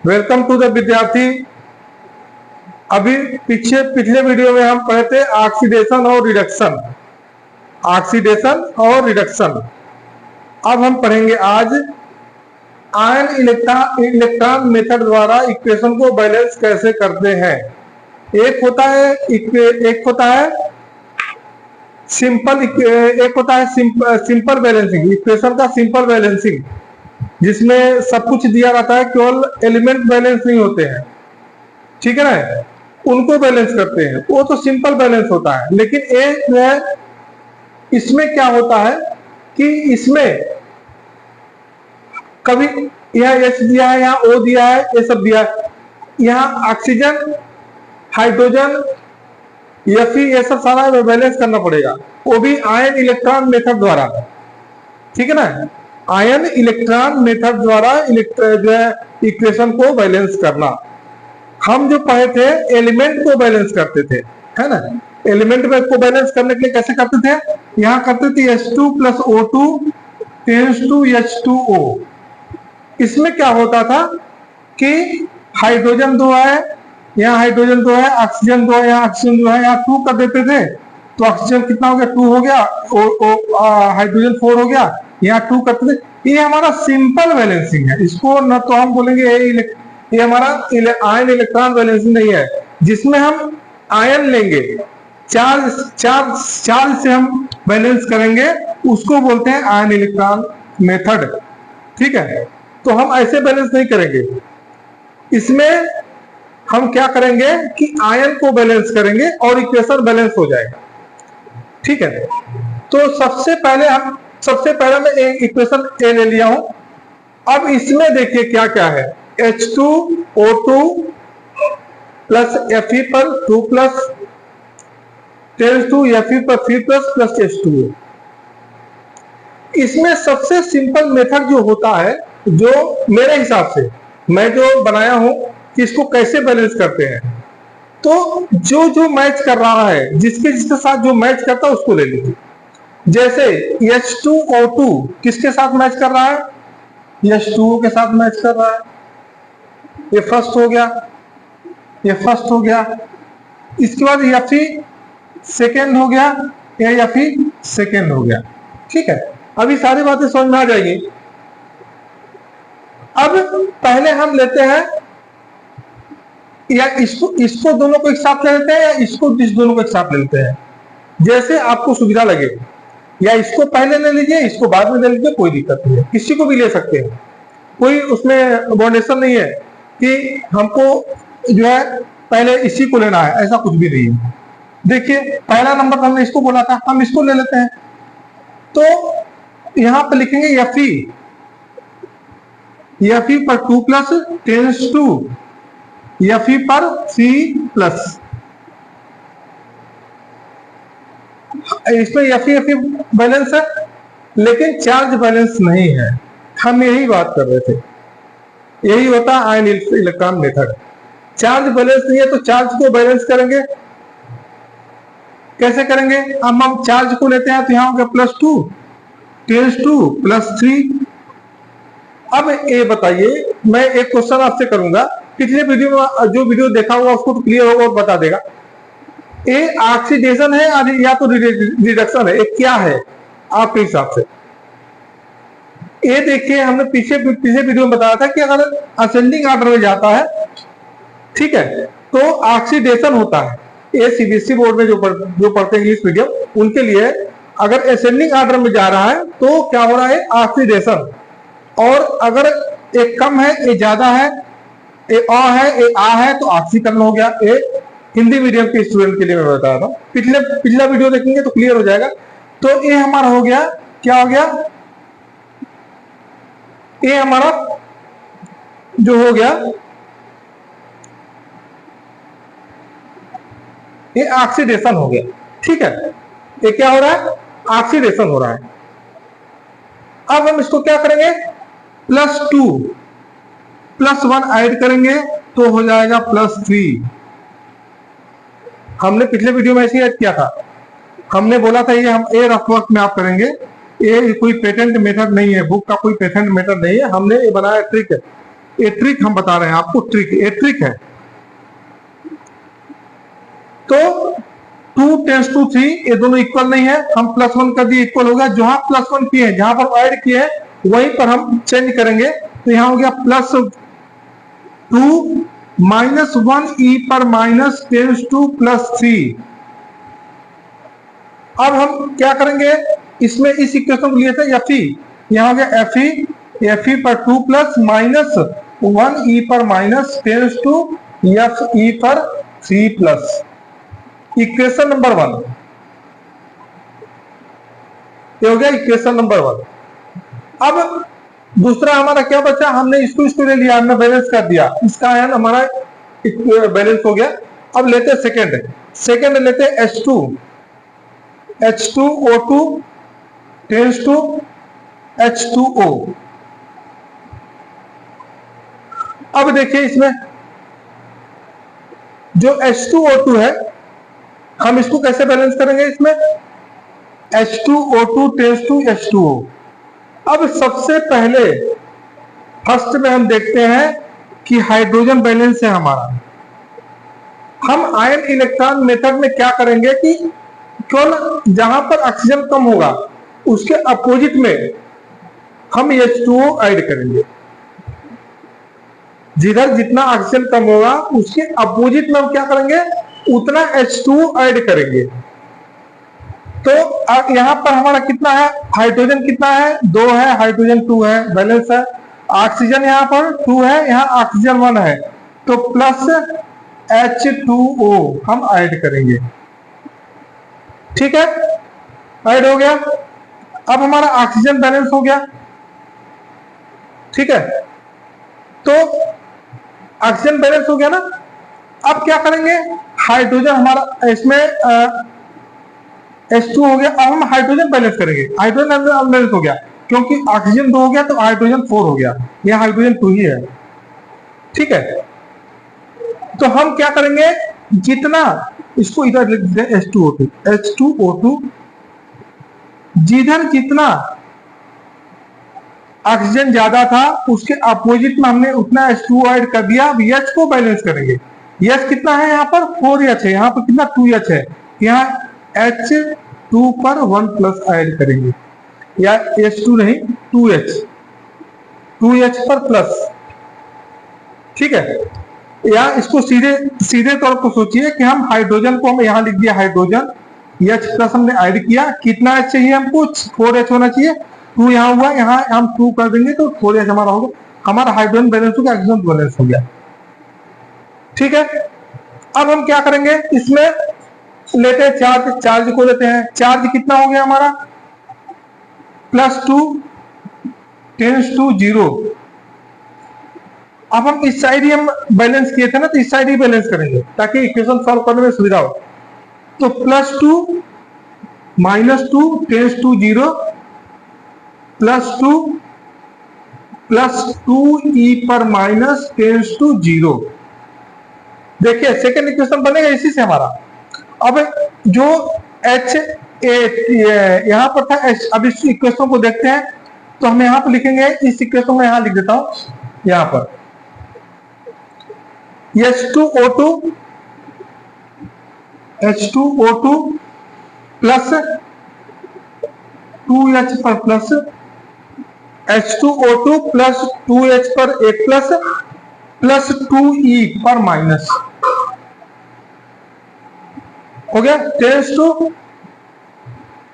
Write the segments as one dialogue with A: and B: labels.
A: Welcome to the विद्यार्थी। अभी पिछले वीडियो में हम पढ़े थे ऑक्सीडेशन और रिडक्शन। अब हम पढ़ेंगे आज आयन इलेक्ट्रॉन मेथड द्वारा इक्वेशन को बैलेंस कैसे करते हैं। एक होता है सिंपल बैलेंसिंग, इक्वेशन का सिंपल बैलेंसिंग, जिसमें सब कुछ दिया रहता है, केवल एलिमेंट बैलेंस नहीं होते हैं, ठीक है ना, उनको बैलेंस करते हैं, वो तो सिंपल बैलेंस होता है। लेकिन एक जो है, इसमें क्या होता है कि इसमें कभी यहाँ H दिया है, यहाँ O दिया है, ये सब दिया है, यहाँ ऑक्सीजन, हाइड्रोजन, Fe, ये सब सारा बैलेंस करना पड़ेगा, वो भी आयन इलेक्ट्रॉन मेथड द्वारा, ठीक है ना। आयन इलेक्ट्रॉन मेथड द्वारा जो है इक्वेशन को बैलेंस करना। हम जो पढ़े थे एलिमेंट को बैलेंस करते थे, है ना। एलिमेंट में को बैलेंस करने के लिए कैसे करते थे, यहाँ करते थे H2 + O2 tends to H2O। इसमें क्या होता था कि हाइड्रोजन 2 है, यहाँ हाइड्रोजन 2 है, ऑक्सीजन 2 है, यहाँ ऑक्सीजन 2 है, यहाँ 2 कर देते थे, तो ऑक्सीजन कितना हो गया, 2 हो गया, हाइड्रोजन 4 हो गया, यहाँ 2 करते थे। ये हमारा सिंपल बैलेंसिंग है, इसको न तो हम बोलेंगे ये हमारा आयन इलेक्ट्रॉन बैलेंसिंग नहीं है, जिसमें हम आयन लेंगे, चार्ज से हम बैलेंस करेंगे, उसको बोलते हैं आयन इलेक्ट्रॉन मेथड, ठीक है। तो हम ऐसे बैलेंस नहीं करेंगे, इसमें हम क्या करेंगे कि आयन को बैलेंस करेंगे और इक्वेशन बैलेंस हो जाएगा, ठीक है। तो सबसे पहले मैं एक इक्वेशन ए ले लिया हूं। अब इसमें देखिए क्या क्या है, H2O2 प्लस Fe पर 2 प्लस टेंड्स टू Fe पर 3 प्लस H2O। इसमें सबसे सिंपल मेथड जो होता है, जो मेरे हिसाब से मैं जो बनाया हूं कि इसको कैसे बैलेंस करते हैं, तो जो मैच कर रहा है, जिसके साथ जो मैच करता है उसको ले लीजिए। जैसे H2O2 किसके साथ मैच कर रहा है, H2O के साथ मैच कर रहा है, ये फर्स्ट हो गया, इसके बाद Fe सेकेंड हो गया, या Fe सेकेंड हो गया, ठीक है। अभी सारी बातें समझ में आ जाएगी। अब पहले हम लेते हैं, या इसको दोनों को एक साथ ले लेते हैं, या इसको इस दोनों को एक साथ ले लेते हैं, जैसे आपको सुविधा लगे, या इसको पहले ले लीजिए, इसको बाद में ले लीजिए, कोई दिक्कत नहीं है, किसी को भी ले सकते हैं, कोई उसमें बाउंडेशन नहीं है कि हमको जो है पहले इसी को लेना है, ऐसा कुछ भी नहीं है। देखिए पहला नंबर हमने इसको बोला था, हम इसको ले लेते हैं, तो यहां पे लिखेंगे Fe पर 2 प्लस टेंड्स टू Fe पर 3 प्लस, इसमें Fe बैलेंस है, लेकिन चार्ज बैलेंस नहीं है। हम यही बात कर रहे थे, यही होता है ion electron method. Charge balance नहीं है तो चार्ज को बैलेंस करेंगे, कैसे करेंगे। हम चार्ज को लेते हैं, तो यहां हो गया +2 टेंड्स टू +3। अब ये बताइए, मैं एक क्वेश्चन आपसे करूंगा, पिछले वीडियो में जो वीडियो देखा होगा उसको तो क्लियर होगा और बता देगा, ये ऑक्सीडेशन है या तो रिडक्शन है, ये क्या है आपके हिसाब से। ये देखिए हमने पिछले वीडियो में बताया था कि अगर असेंडिंग ऑर्डर में जाता है, ठीक है, तो ऑक्सीडेशन होता है। ये CBSE बोर्ड में जो पढ़ते हैं इंग्लिश मीडियम, उनके लिए अगर असेंडिंग ऑर्डर में जा रहा है तो क्या हो रहा है, ऑक्सीडेशन। और अगर एक कम है, ये ज्यादा है, ये आ है तो ऑक्सीकरण हो गया। ये हिंदी मीडियम के स्टूडेंट के लिए मैं बता रहा हूँ, पिछला वीडियो देखेंगे तो क्लियर हो जाएगा। तो ये हमारा हो गया, क्या हो गया, ये हमारा जो हो गया, ये ऑक्सीडेशन हो गया, ठीक है। ये क्या हो रहा है, ऑक्सीडेशन हो रहा है। अब हम इसको क्या करेंगे, +2 +1 ऐड करेंगे तो हो जाएगा +3। हमने पिछले वीडियो में ऐसे ही ऐड किया था, हमने बोला था ये हम रफ वर्क में आप करेंगे ये कोई पेटेंट मेथड नहीं है, बुक का कोई पेटेंट मेथड नहीं है, हमने ये बनाया ट्रिक है। ये ट्रिक हम बता रहे हैं आपको, ट्रिक ये ट्रिक है। तो 2 टेंस टू 3 ये दोनों इक्वल नहीं है, हम +1 कर दिए, इक्वल हो गया। जहां +1 किए हैं, जहां पर ऐड किए हैं वहीं पर हम चेंज करेंगे। तो यहां हो गया +2 -1 e पर माइनस टेंस टू +3। अब हम क्या करेंगे, इसमें इस इक्वेशन को लिए थे FE, यहां हो गया FE पर 2 प्लस -1 e पर माइनस टेंस टू FE पर 3 प्लस। इक्वेशन नंबर 1 ये हो गया इक्वेशन नंबर 1। अब दूसरा हमारा क्या बचा, हमने इसको ले लिया, हमने बैलेंस कर दिया, इसका आयन हमारा बैलेंस हो गया। अब लेते सेकंड लेते H2O2 टेंस टू H2O। अब देखिए इसमें जो H2O2 है, हम इसको कैसे बैलेंस करेंगे, इसमें H2O2 टेंस टू H2O। अब सबसे पहले फर्स्ट में हम देखते हैं कि हाइड्रोजन बैलेंस है हमारा। हम आयन इलेक्ट्रॉन मेथड में क्या करेंगे कि केवल जहां पर ऑक्सीजन कम होगा उसके अपोजिट में हम H2O ऐड करेंगे। जिधर जितना ऑक्सीजन कम होगा उसके अपोजिट में हम क्या करेंगे, उतना H2O ऐड करेंगे। तो यहां पर हमारा कितना है, हाइड्रोजन कितना है, 2 है, हाइड्रोजन 2 है, बैलेंस है। ऑक्सीजन यहां पर 2 है, यहां ऑक्सीजन 1 है, तो प्लस H2O हम ऐड करेंगे। ठीक है, ऐड हो गया। अब हमारा ऑक्सीजन बैलेंस हो गया। ठीक है, तो ऑक्सीजन बैलेंस हो गया ना। अब क्या करेंगे, हाइड्रोजन हमारा इसमें H2 हो गया। अब हम हाइड्रोजन बैलेंस करेंगे। हाइड्रोजन बैलेंस हो गया क्योंकि ऑक्सीजन 2 हो गया तो हाइड्रोजन 4 हो गया, यह हाइड्रोजन 2 ही है। ठीक है, तो हम क्या करेंगे, जितना इसको इधर लिख दें H2O2 जिधर जितना ऑक्सीजन ज्यादा था उसके अपोजिट में हमने उतना H2O ऐड कर दिया। अब H को बैलेंस करेंगे। H कितना है, यहाँ पर 4H है, यहाँ पर कितना 2H है, यहाँ H2 पर 1 प्लस ऐड करेंगे, या H2 नहीं 2H पर प्लस। ठीक है, या इसको सीधे तौर पर सोचिए कि हम हाइड्रोजन को हम यहाँ लिख दिया, हाइड्रोजन H प्लस हमने ऐड किया। कितना H चाहिए हमको, 4H होना चाहिए। 2 यहाँ हुआ, यहाँ हम 2 कर देंगे तो 4H हमारा होगा। हमारा हाइड्रोजन बैलेंस हो गया, ऑक्सीजन बैलेंस हो गया। ठीक है, अब हम क्या करेंगे, इसमें लेते हैं चार्ज को लेते हैं। चार्ज कितना हो गया हमारा, +2 टेंस टू 0। अब हम इस साइड ही हम बैलेंस किए थे ना, तो इस साइड ही बैलेंस करेंगे ताकि इक्वेशन सॉल्व करने में सुविधा हो। तो +2 -2 टेंस टू 0 +2 +2 e पर माइनस टेंस टू 0। देखिए सेकेंड इक्वेशन बनेगा इसी से हमारा। अब जो H यहां पर था H, अब इस इक्वेशन को देखते हैं तो हम यहां पर लिखेंगे, इस इक्वेशन में यहां लिख देता हूं, यहां पर H2O2 प्लस 2H पर प्लस H2O2 प्लस 2H पर एक प्लस 2E पर माइनस हो गया। टेंस टू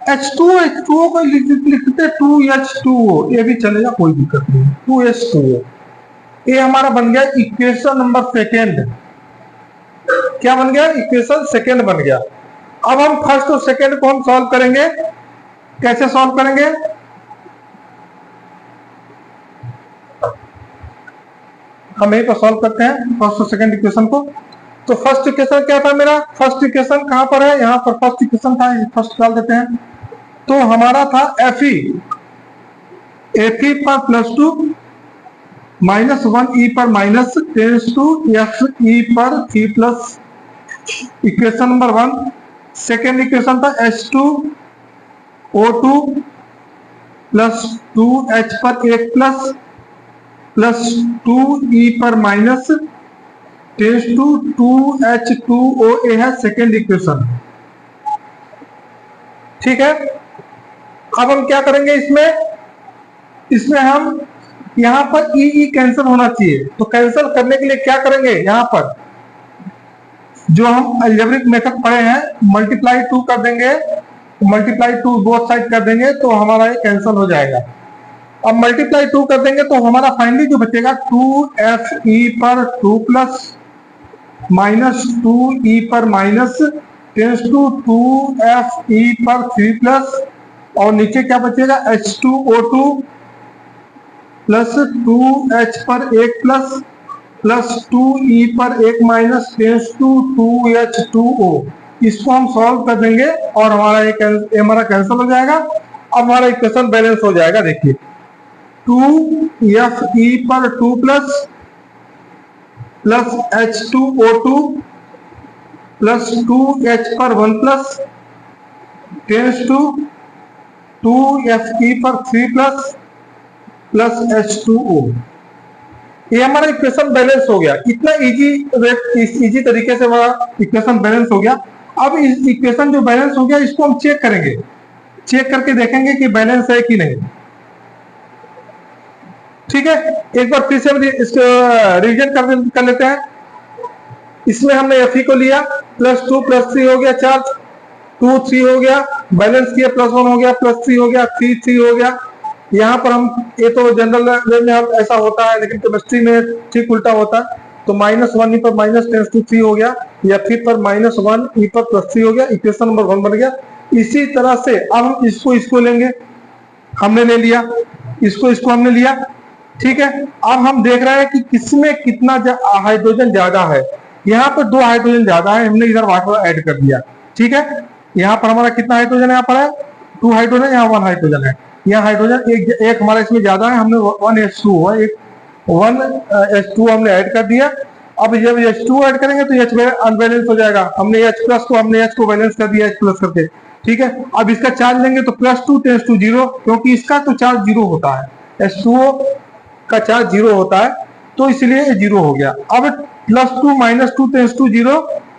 A: H2O को लिखते 2H2O, ये भी चलेगा, कोई दिक्कत नहीं। 2H2O ये हमारा बन गया इक्वेशन नंबर सेकेंड। क्या बन गया, इक्वेशन सेकेंड बन गया। अब हम फर्स्ट और सेकेंड को हम सॉल्व करेंगे। कैसे सॉल्व करेंगे, हम यहीं पर सॉल्व करते हैं फर्स्ट और सेकेंड इक्वेशन को। तो फर्स्ट इक्वेशन क्या था मेरा, फर्स्ट इक्वेशन कहां पर है, यहां पर फर्स्ट इक्वेशन था, फर्स्ट डाल देते हैं। तो हमारा था Fe पर +2 -1 e पर माइनस टेंस टू Fe पर 3 plus. Equation number 1। Second equation था H2O2 प्लस 2H पर 1 प्लस प्लस 2E पर माइनस टेंस टू 2H2OA है सेकेंड इक्वेशन। ठीक है, अब हम क्या करेंगे इसमें हम यहां पर ई कैंसिल होना चाहिए, तो कैंसिल करने के लिए क्या करेंगे, यहां पर जो हम अलजेब्रिक मेथड पढ़े हैं मल्टीप्लाई 2 कर देंगे, मल्टीप्लाई 2 बोथ साइड कर देंगे तो हमारा ये कैंसिल हो जाएगा। अब मल्टीप्लाई 2 कर देंगे तो हमारा फाइनली जो बचेगा 2FE पर 2 प्लस माइनस 2E पर माइनस टेंस टू 2FE पर 3 प्लस और नीचे क्या बचेगा H2O2 प्लस 2H पर 1 प्लस प्लस 2E पर 1 माइनस टेंस टू 2H2O। इसको हम सॉल्व कर देंगे और हमारा कैंसिल हो जाएगा। अब हमारा इक्वेशन बैलेंस हो जाएगा। देखिए 2FE पर 2 plus plus H2O2 plus 2H पर 1 प्लस टेंस टू 2FE पर 3 प्लस प्लस H2O। ये हमारा इक्वेशन बैलेंस हो गया। इतना इजी तरीके से हमारा इक्वेशन बैलेंस हो गया। अब इस इक्वेशन जो बैलेंस हो गया इसको हम चेक करेंगे, चेक करके देखेंगे कि बैलेंस है कि नहीं। ठीक है, एक बार फिर से हम इसको रिविजन कर लेते हैं। इसमें हमने FE को लिया प्लस 2 प्लस 3 हो गया 4, 2 3 हो गया, बैलेंस किया प्लस 1 हो गया, प्लस 3 हो गया, 3 3 हो गया। यहाँ पर हम ये तो जनरल में हम ऐसा होता है, लेकिन केमिस्ट्री में ठीक उल्टा होता है। तो -1 पर माइनस टेंस टू 3 हो गया, या फिर पर -1 पर प्लस 3 हो गया, इक्वेशन नंबर 1 बन गया। इसी तरह से अब हम इसको लेंगे, हमने ले लिया, इसको हमने लिया। ठीक है, अब हम देख रहे हैं कि किसमें कितना हाइड्रोजन ज्यादा है। यहाँ पर 2 हाइड्रोजन ज्यादा है, हमने इधर वाटर ऐड कर दिया। ठीक है, यहाँ पर हमारा कितना हाइड्रोजन यहाँ पर है 2 हाइड्रोजन, यहाँ 1 हाइड्रोजन है। यहाँ हाइड्रोजन एक हमारा इसमें ज्यादा है, हमने 1H2 हुआ, एक 1H2 हमने ऐड कर दिया। अब जब H2 ऐड करेंगे तो H अनबैलेंस हो जाएगा। हमने H को बैलेंस कर दिया H प्लस करके। ठीक है, अब इसका चार्ज लेंगे तो +2 टेंस टू 0, क्योंकि इसका तो चार्ज 0 होता है, H2O का चार्ज 0 होता है, तो इसलिए 0 हो गया। अब +2 -2 टेंस टू 0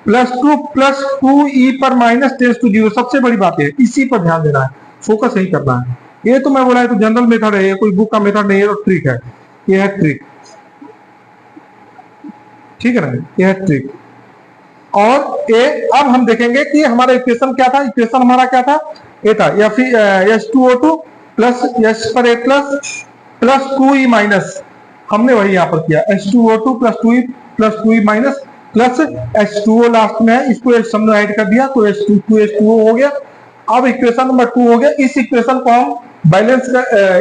A: +2 प्लस 2E पर माइनस टेंस टू 0। सबसे बड़ी बात है, इसी पर ध्यान देना है, फोकस यही करना है। ये तो मैं बोला है तो जनरल मेथड है, ये कोई बुक का मेथड नहीं है, तो ट्रिक है, ये है ट्रिक। ठीक है ना, ये है ट्रिक। और ये अब हम देखेंगे कि हमारा इक्वेशन क्या था। इक्वेशन हमारा क्या था, ये था या फिर H2O2 प्लस H पर 1 प्लस प्लस 2E माइनस, हमने वही यहाँ पर किया H2O2 plus 2E minus plus H2O last में है, इसको हमने ऐड कर दिया तो H2O हो गया। अब इक्वेशन नंबर 2 हो गया। इस इक्वेशन को हम बैलेंस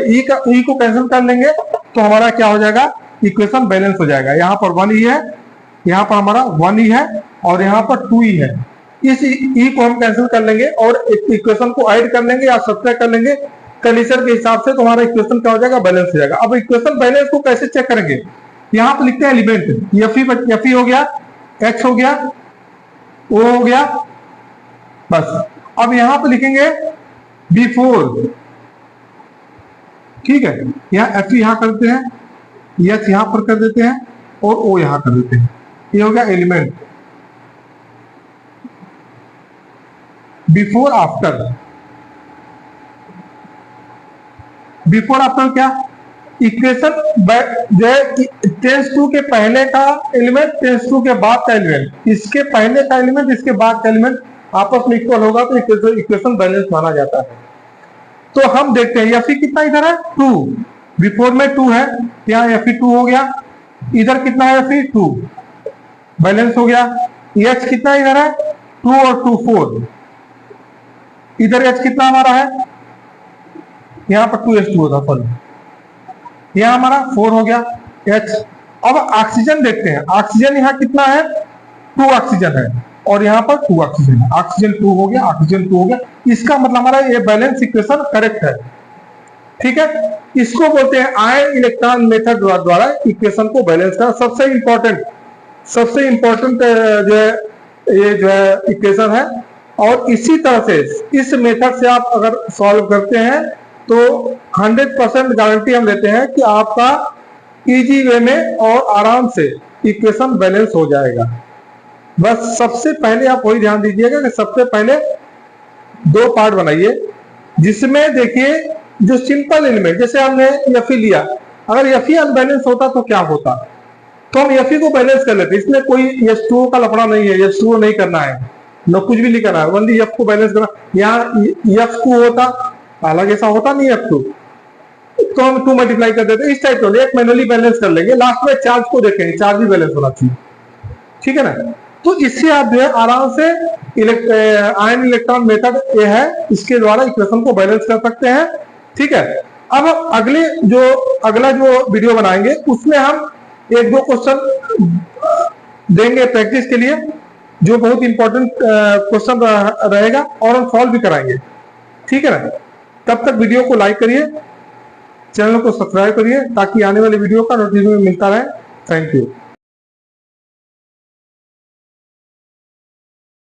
A: ई को कैंसिल कर लेंगे तो हमारा क्या हो जाएगा, इक्वेशन बैलेंस हो जाएगा। यहाँ पर 1E है, यहाँ पर हमारा 1E है और यहाँ पर 2E है। इस ई को हम कैंसिल कर लेंगे और इक्वेशन को ऐड कर लेंगे या सब्ट्रैक्ट कर लेंगे कंडीशन के हिसाब से, तो हमारा इक्वेशन क्या हो जाएगा, बैलेंस हो जाएगा। अब इक्वेशन बैलेंस को कैसे चेक करेंगे, यहाँ पर लिखते हैं एलिमेंट, FE हो गया, H हो गया, O हो गया, बस। अब यहाँ पे लिखेंगे बिफोर। ठीक है, यहाँ FE यहाँ कर देते हैं, H यहाँ पर कर देते हैं और O यहाँ कर देते हैं। ये हो गया element. Before after, before after क्या, इक्वेशन जो है टेंस 2 के पहले का एलिमेंट, टेंस 2 के बाद का एलिमेंट, इसके पहले का एलिमेंट, इसके बाद का एलिमेंट आपस में इक्वल होगा तो इक्वेशन बैलेंस माना जाता है। तो हम देखते हैं FE कितना इधर है 2, बिफोर में 2 है, यहाँ FE 2 हो गया, इधर कितना है FE 2, बैलेंस हो गया। H कितना इधर है 2 और 2 4, इधर H कितना हमारा है, यहाँ पर 2H2 होता फल, यहाँ हमारा 4 हो गया H। अब ऑक्सीजन देखते हैं, ऑक्सीजन यहाँ कितना है 2 ऑक्सीजन है और यहाँ पर 2 ऑक्सीजन है, ऑक्सीजन 2 हो गया, ऑक्सीजन 2 हो गया। इसका मतलब हमारा ये बैलेंस इक्वेशन करेक्ट है। ठीक है, इसको बोलते हैं आयन इलेक्ट्रॉन मेथड द्वारा इक्वेशन को बैलेंस करना। सबसे इंपॉर्टेंट जो है ये जो है इक्वेशन है। और इसी तरह से इस मेथड से आप अगर सॉल्व करते हैं तो 100% गारंटी हम लेते हैं कि आपका इजी वे में और आराम से इक्वेशन बैलेंस हो जाएगा। बस सबसे पहले आप वही ध्यान दीजिएगा कि सबसे पहले 2 पार्ट बनाइए, जिसमें देखिए जो सिंपल एलिमेंट, जैसे हमने Fe लिया, अगर Fe अनबैलेंस होता तो क्या होता, तो हम Fe को बैलेंस कर लेते। इसमें कोई H2O का लफड़ा नहीं है, H2O नहीं करना है, न कुछ भी नहीं करना है, ओनली F को बैलेंस करना। यहाँ F2 होता, हालांकि ऐसा होता नहीं F2, तो हम 2 मल्टीप्लाई कर देते। इस टाइप का एक मैनुअली बैलेंस कर लेंगे, लास्ट में चार्ज को देखेंगे, चार्ज भी बैलेंस होना चाहिए, ठीक है ना। तो इससे आप जो है आराम से आयन इलेक्ट्रॉन मेथड ये है, इसके द्वारा इक्वेशन को बैलेंस कर सकते हैं, ठीक है। अब अगला जो वीडियो बनाएंगे उसमें हम 1-2 क्वेश्चन देंगे प्रैक्टिस के लिए, जो बहुत इंपॉर्टेंट क्वेश्चन रहेगा और हम सॉल्व भी कराएंगे, ठीक है ना। तब तक वीडियो को लाइक करिए, चैनल को सब्सक्राइब करिए, ताकि आने वाले वीडियो का नोटिफिकेशन मिलता रहे। Thank you.